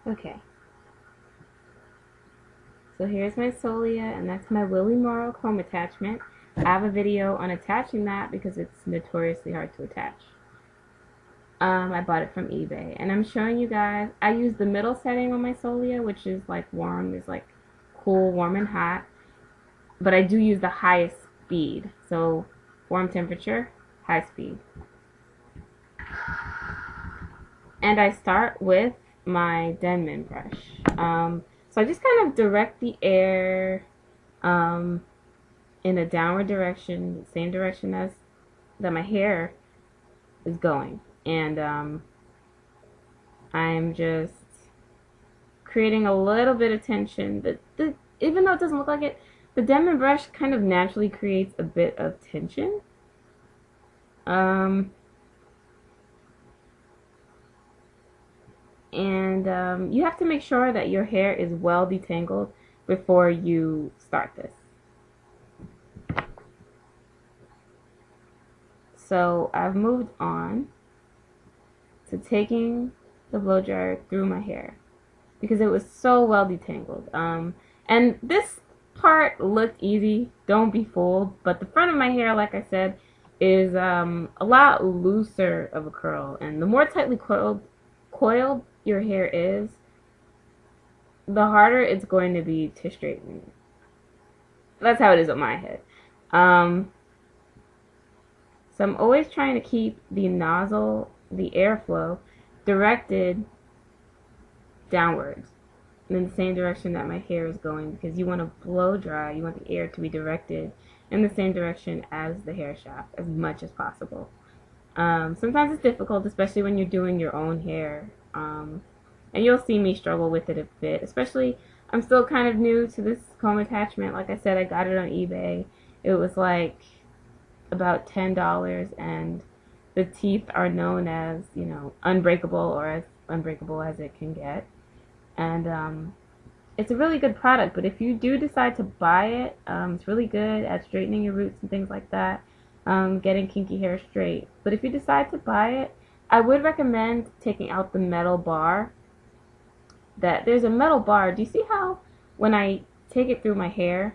Okay, so here's my Solia, and that's my Willie Morrow comb attachment. I have a video on attaching that because it's notoriously hard to attach. I bought it from eBay, and I'm showing you guys. I use the middle setting on my Solia, which is like warm, is like cool, warm, and hot. But I do use the highest speed, so warm temperature, high speed. And I start with my Denman brush. So I just kind of direct the air in a downward direction, the same direction as that my hair is going. And I'm just creating a little bit of tension. Even though it doesn't look like it, the Denman brush kind of naturally creates a bit of tension. And you have to make sure that your hair is well detangled before you start this. So I've moved on to taking the blow dryer through my hair because it was so well detangled. And this part looked easy, don't be fooled, but the front of my hair, like I said, is a lot looser of a curl, and the more tightly coiled your hair is, the harder it's going to be to straighten. That's how it is on my head. So I'm always trying to keep the nozzle, the airflow, directed downwards in the same direction that my hair is going, because you want to blow dry, you want the air to be directed in the same direction as the hair shaft as much as possible. Sometimes it's difficult, especially when you're doing your own hair, and you'll see me struggle with it a bit, especially I'm still kind of new to this comb attachment. Like I said, I got it on eBay. It was like about $10, and the teeth are known as, you know, unbreakable, or as unbreakable as it can get. And it's a really good product, but if you do decide to buy it, it's really good at straightening your roots and things like that, getting kinky hair straight. But if you decide to buy it, I would recommend taking out the metal bar. That there's a metal bar. Do you see how when I take it through my hair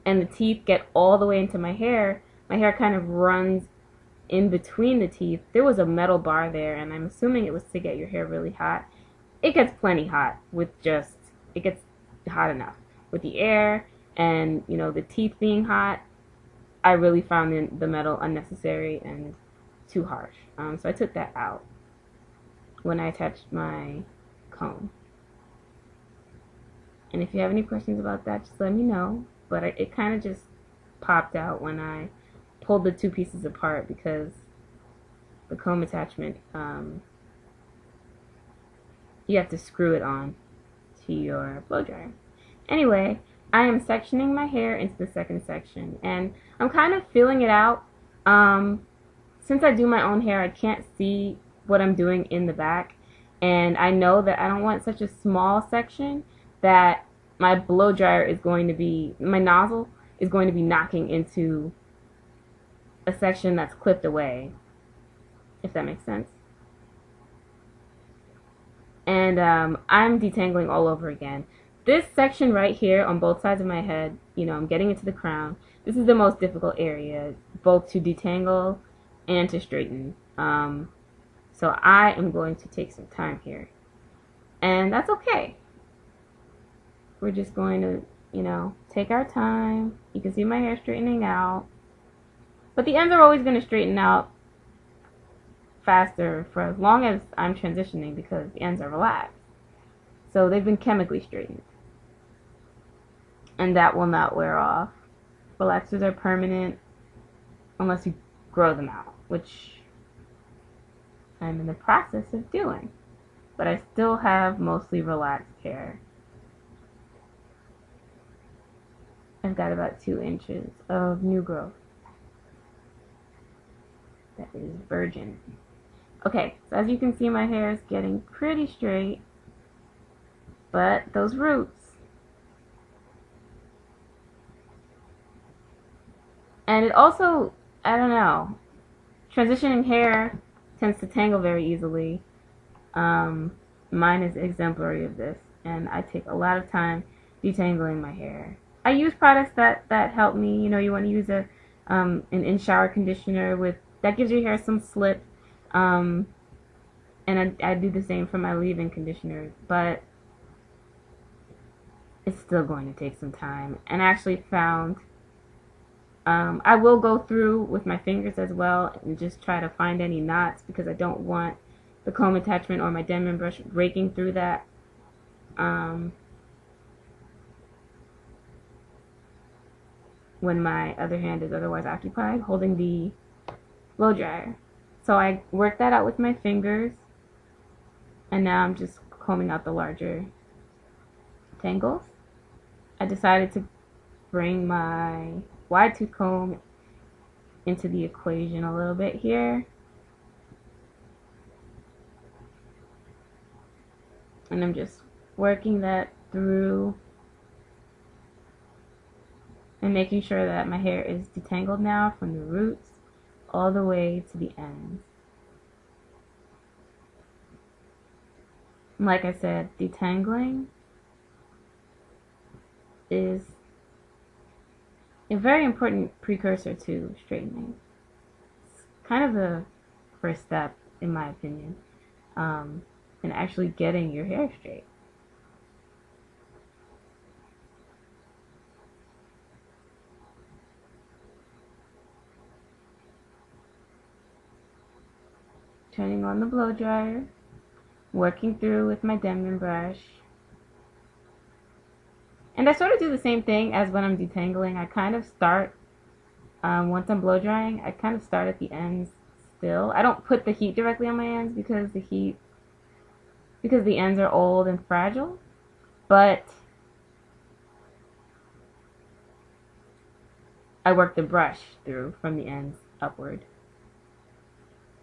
and the teeth get all the way into my hair kind of runs in between the teeth? There was a metal bar there, and I'm assuming it was to get your hair really hot. It gets plenty hot with just, it gets hot enough with the air and, you know, the teeth being hot. I really found the metal unnecessary and too harsh. So I took that out when I attached my comb. And if you have any questions about that, just let me know. But it kind of just popped out when I pulled the two pieces apart, because the comb attachment, you have to screw it on to your blow dryer. Anyway, I am sectioning my hair into the second section, and I'm kind of feeling it out. Since I do my own hair, I can't see what I'm doing in the back, and I know that I don't want such a small section that my blow dryer is going to be, my nozzle is going to be knocking into a section that's clipped away, if that makes sense. And I'm detangling all over again. This section right here on both sides of my head, you know, I'm getting into the crown. This is the most difficult area, both to detangle and to straighten. So I am going to take some time here. And that's okay. We're just going to, you know, take our time. You can see my hair straightening out. But the ends are always going to straighten out faster for as long as I'm transitioning, because the ends are relaxed. So they've been chemically straightened. And that will not wear off. Relaxers are permanent unless you grow them out, which I'm in the process of doing. But I still have mostly relaxed hair. I've got about 2 inches of new growth that is virgin. Okay, so as you can see, my hair is getting pretty straight, but those roots. And it also, I don't know, transitioning hair tends to tangle very easily. mine is exemplary of this, and I take a lot of time detangling my hair. I use products that help me. You know, you want to use an in-shower conditioner with that gives your hair some slip, and I do the same for my leave-in conditioner, but it's still going to take some time. And I actually found I will go through with my fingers as well and just try to find any knots because I don't want the comb attachment or my Denman brush breaking through that. When my other hand is otherwise occupied holding the blow dryer. So I worked that out with my fingers, and now I'm just combing out the larger tangles. I decided to bring my wide tooth comb into the equation a little bit here. And I'm just working that through and making sure that my hair is detangled now from the roots all the way to the ends. And like I said, detangling is a very important precursor to straightening. It's kind of the first step, in my opinion, in actually getting your hair straight. Turning on the blow dryer, working through with my Denman brush. And I sort of do the same thing as when I'm detangling. I kind of start, once I'm blow drying, I kind of start at the ends still. I don't put the heat directly on my ends because the ends are old and fragile. But I work the brush through from the ends upward.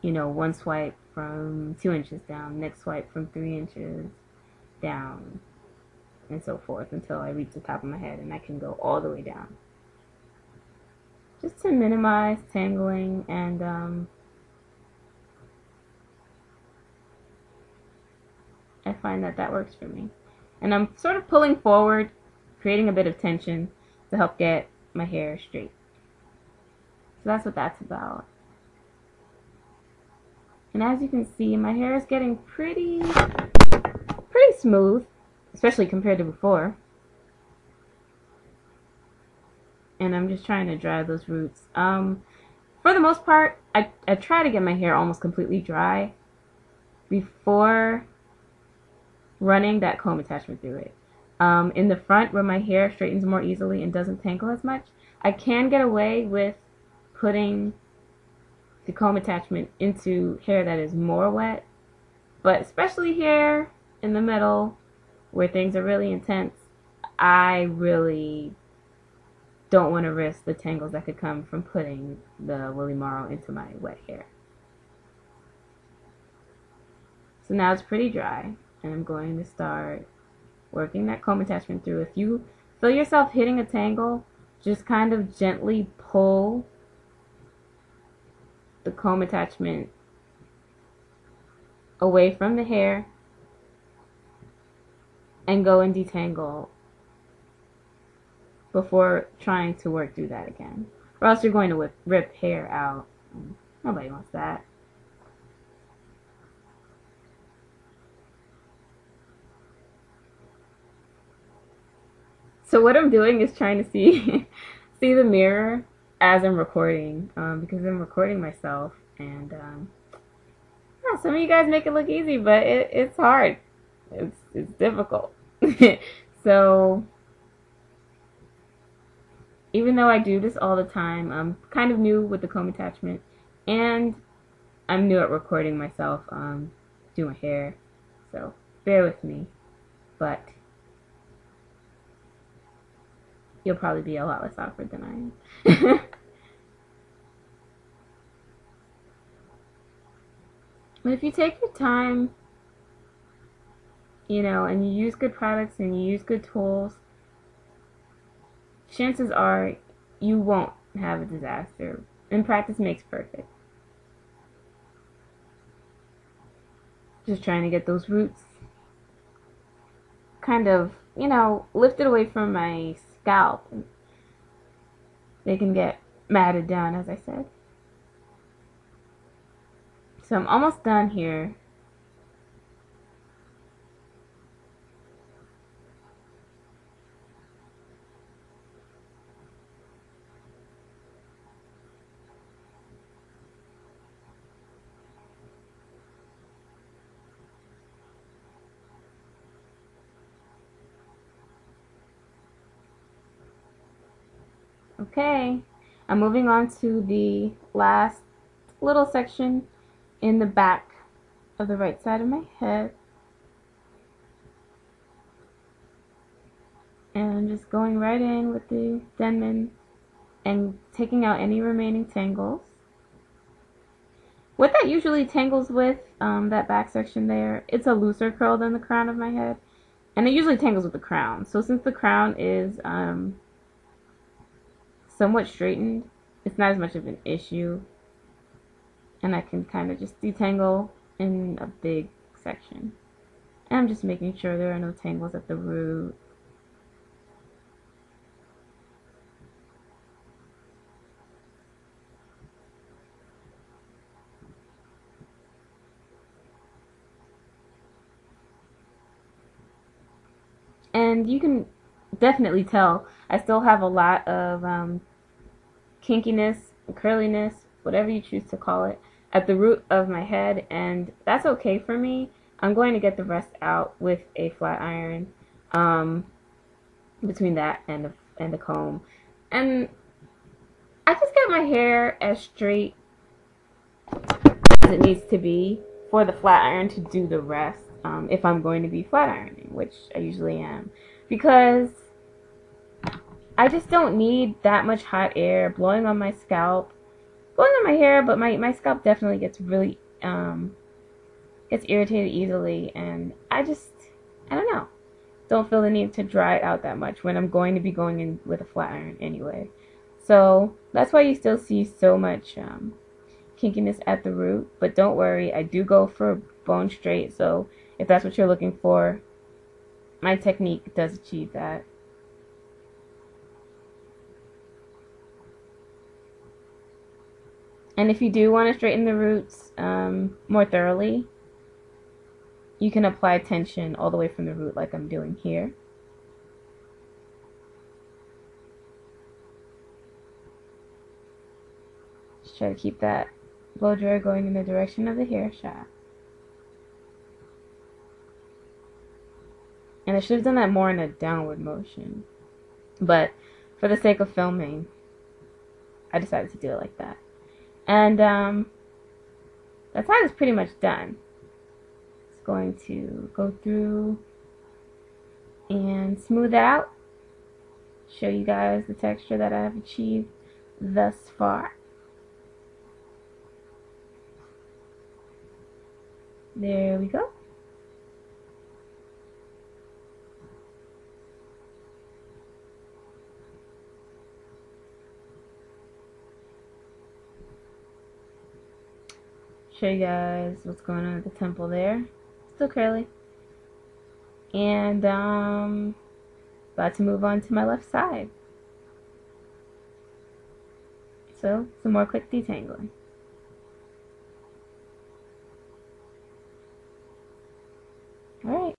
You know, one swipe from 2 inches down, next swipe from 3 inches down, and so forth until I reach the top of my head and I can go all the way down. Just to minimize tangling, and I find that works for me. And I'm sort of pulling forward, creating a bit of tension to help get my hair straight. So that's what that's about. And as you can see, my hair is getting pretty smooth, especially compared to before. And I'm just trying to dry those roots. For the most part, I try to get my hair almost completely dry before running that comb attachment through it. In the front, where my hair straightens more easily and doesn't tangle as much, I can get away with putting the comb attachment into hair that is more wet, but especially here in the middle where things are really intense, I really don't want to risk the tangles that could come from putting the Willie Morrow into my wet hair. So now it's pretty dry, and I'm going to start working that comb attachment through. If you feel yourself hitting a tangle, just kind of gently pull the comb attachment away from the hair and go and detangle before trying to work through that again, or else you're going to rip hair out. Nobody wants that. So what I'm doing is trying to see the mirror as I'm recording, because I'm recording myself, and yeah, some of you guys make it look easy, but it's hard. It's difficult. So even though I do this all the time, I'm kind of new with the comb attachment, and I'm new at recording myself do my hair, so bear with me, but you'll probably be a lot less awkward than I am. But if you take your time, you know, and you use good products and you use good tools, chances are you won't have a disaster. And practice makes perfect. Just trying to get those roots kind of, you know, lifted away from my scalp. They can get matted down, as I said. So I'm almost done here. Okay, I'm moving on to the last little section in the back of the right side of my head. And I'm just going right in with the Denman and taking out any remaining tangles. What that usually tangles with, that back section there, it's a looser curl than the crown of my head. And it usually tangles with the crown. So since the crown is somewhat straightened, it's not as much of an issue. And I can kind of just detangle in a big section. And I'm just making sure there are no tangles at the root. And you can definitely tell I still have a lot of kinkiness, curliness, whatever you choose to call it, at the root of my head, and that's okay for me. I'm going to get the rest out with a flat iron between that and the comb. And I just get my hair as straight as it needs to be for the flat iron to do the rest, if I'm going to be flat ironing, which I usually am, because I just don't need that much hot air blowing on my scalp, blowing on my hair, but my scalp definitely gets really gets irritated easily, and I don't know, don't feel the need to dry it out that much when I'm going to be going in with a flat iron anyway. So that's why you still see so much kinkiness at the root, but don't worry, I do go for bone straight, so if that's what you're looking for, my technique does achieve that. And if you do want to straighten the roots more thoroughly, you can apply tension all the way from the root like I'm doing here. Just try to keep that blow dryer going in the direction of the hair shaft. And I should have done that more in a downward motion, but for the sake of filming, I decided to do it like that. And that side is pretty much done. It's going to go through and smooth that out, show you guys the texture that I've achieved thus far. There we go. Show you guys what's going on at the temple there. Still curly. And about to move on to my left side. So some more quick detangling. Alright.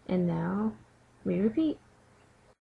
And now we repeat.